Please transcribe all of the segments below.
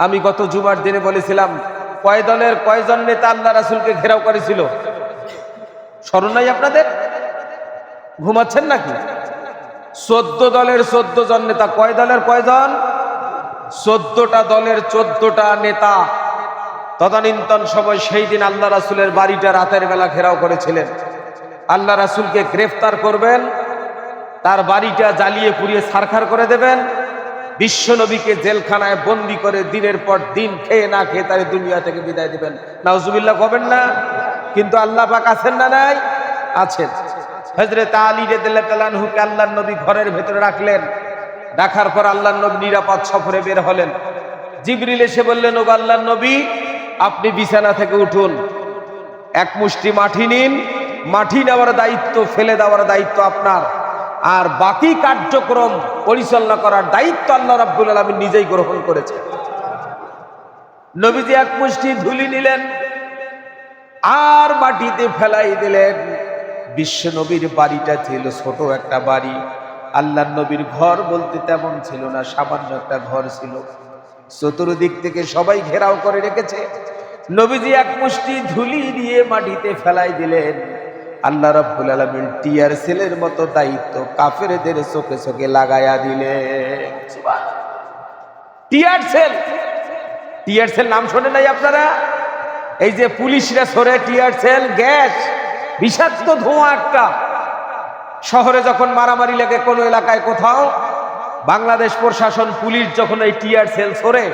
আমি গত জুমার দিনে বলেছিলাম কয় দলের কয়জন নেতা আল্লাহ রাসূলকে ঘেরাও করেছিল, স্মরণ নাই আপনাদের? ঘুমাচ্ছেন নাকি? 14 দলের 14 জন নেতা। কয় দলের কয়জন? 14টা দলের 14টা নেতা তদানীন্তন সময় সেই দিন আল্লাহ রাসূলের বাড়িটা রাতের বেলা ঘেরাও করেছিলেন। আল্লাহ রাসূলকে গ্রেফতার করবেন, তার বাড়িটা জ্বালিয়ে পুড়িয়ে ছারখার করে দেবেন, বিশ্ব নবীকে জেলখানায় বন্দি করে দিনের পর দিন খেয়ে না খেয়ে তার দুনিয়া থেকে বিদায় দিবেন। নাউজুবিল্লাহ করবেন না? কিন্তু আল্লাহ পাক আছেন না নাই? আছেন। হযরত আলী রাদিয়াল্লাহু তাআলা আনহুকে আল্লাহর নবী ঘরের ভেতরে রাখলেন। রাখার পর আল্লাহর নবী নিরাপদ সফরে বের হলেন। জিবরিল এসে বললেন, ওগো আল্লাহর নবী, আপনি বিছানা থেকে উঠুন, এক মুষ্টি মাটি নিন, মাটি নেওয়ার দায়িত্ব, ফেলে দেওয়ার দায়িত্ব আপনার, আর বাকি কার্যক্রম পরিচালনা করার দায়িত্ব আল্লাহ রাব্বুল আলামিন নিজেই গ্রহণ করেছেন। নবীজি এক মুষ্টি ধুলি নিলেন আর মাটিতে ফেলাই দিলেন। বিশ্ব নবীর বাড়িটা ছিল ছোট একটা বাড়ি। আল্লাহর নবীর ঘর বলতে তেমন ছিল না, সামান্য একটা ঘর ছিল। চতুর্দিক থেকে সবাই ঘেরাও করে রেখেছে। নবীজি এক মুষ্টি ধুলি দিয়ে মাটিতে ফেলাই দিলেন। আল্লাহ রাব্বুল আলামিন টিয়ার সেলের মতো দায়িত্ব কাফেরদের চোখে চোখে লাগায়া দিলেন। টিয়ার সেল, টিয়ার সেল নাম শোনেন নাই আপনারা? এই যে পুলিশরা ছড়ে টিয়ার সেল, গ্যাস, বিষাক্ত ধোঁয়া একটা। শহরে যখন মারামারি লাগে কোনো এলাকায় কোথাও, বাংলাদেশ প্রশাসন পুলিশ যখন এই টিয়ার সেল ছড়ে,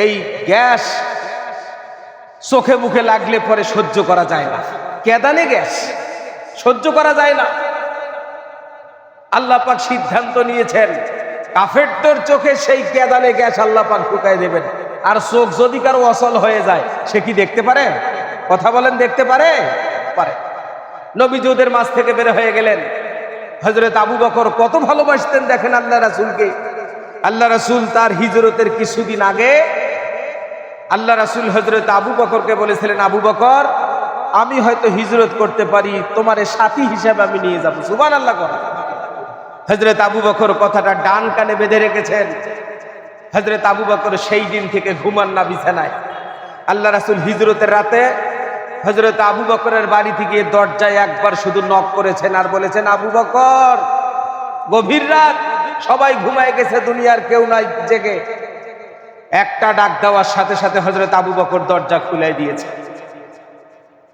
এই গ্যাস চোখে মুখে লাগলে পরে সহ্য করা যায় না। কেদানে গ্যাস সহ্য করা যায় না। আল্লাহ পাক সিদ্ধান্ত নিয়েছেন কাফেরদের চোখে সেই কেদানে গ্যাস আল্লাহ পাক ঢুকাই দেবেন। আর চোখ যদি কারো অচল হয়ে যায়, সে কি দেখতে পারে? কথা বলেন, দেখতে পারে? পারে। নবীজি ওদের মাঝ থেকে বের হয়ে গেলেন। হযরত আবু বকর কত ভালোবাসতেন দেখেন আল্লাহ রাসূলকে। আল্লাহ রাসূল তার হিজরতের কিছুদিন আগে আল্লাহ রাসূল হযরত আবু বকরকে বলেছিলেন, আবু বকর, আমি হয়তো হিজরত করতে পারি, তোমার সাথী হিসেবে আমি নিয়ে যাব। সুবহানাল্লাহ করেন। হযরত আবু বকর কথাটা ডান কানে বেঁধে রেখেছেন। হযরত আবু বকর সেই দিন থেকে ঘুমান না বিছানায়। আল্লাহ রাসূল হিজরতের রাতে হযরত আবু বকরের বাড়ি থেকে দরজায় একবার শুধু নক করেছেন আর বলেছেন, আবু বকর, গভীর রাত, সবাই ঘুমায় গেছে, দুনিয়ার কেউ নাই জেগে। একটা ডাক দেওয়ার সাথে সাথে হযরত আবু বকর দরজা খুলে দিয়েছে।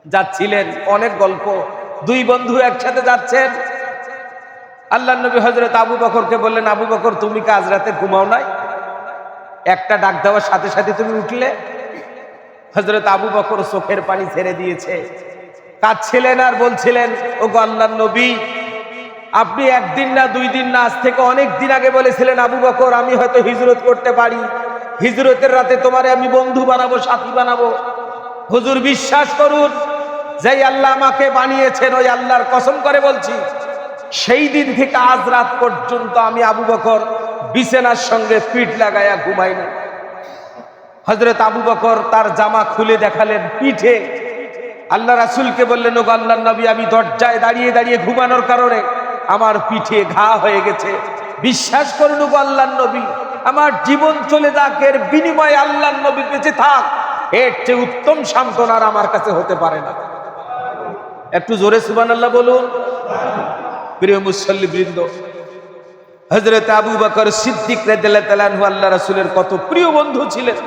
যাচ্ছিলেন, অনেক গল্প, দুই বন্ধু একসাথে যাচ্ছেন। আল্লাহর নবী হযরত আবু বকরকে বললেন, আবু বকর, তুমি কি আজ রাতে ঘুমাও নাই? একটা ডাক দেওয়ার সাথে সাথে তুমি উঠলে। হযরত আবু বকর চোখের পানি ছেড়ে দিয়েছে, কাঁদছিলেন আর বলছিলেন, ওগো আল্লাহর নবী, আপনি একদিন না দুই দিন না, আজ থেকে অনেক দিন আগে বলেছিলেন, আবু বকর, আমি হয়তো হিজরত করতে পারি, হিজরতের রাতে তোমারে আমি বন্ধু বানাবো, সাথী বানাবো। হুজুর, বিশ্বাস করুন, যেই আল্লাহ আমাকে বানিয়েছেন ওই আল্লাহর কসম করে বলছি, সেই দিন থেকে আজ রাত পর্যন্ত আমি আবু বকর বিছানার সঙ্গে পিঠ লাগায়া ঘুমাই না। হযরত আবু বকর তার জামা খুলে দেখালেন পিঠে। আল্লাহ রাসূলকে বললেন, ওগো আল্লাহর নবী, আমি দরজায় দাঁড়িয়ে দাঁড়িয়ে ঘুমানোর কারণে আমার পিঠে ঘা হয়ে গেছে। বিশ্বাস করুন ওগো আল্লাহর নবী, আমার জীবন চলে যাক, এর বিনিময়ে আল্লাহর নবী বেঁচে থাক, এর চেয়ে উত্তম সান্ত্বনা আর আমার কাছে হতে পারে না। একটু জোরে সুবহানাল্লাহ বলুন। প্রিয় মুসল্লি বৃন্দ, হযরত আবু বকর সিদ্দিক রাদিয়াল্লাহু তাআলা আনহু আল্লাহ রাসূলের কত প্রিয় বন্ধু ছিলেন।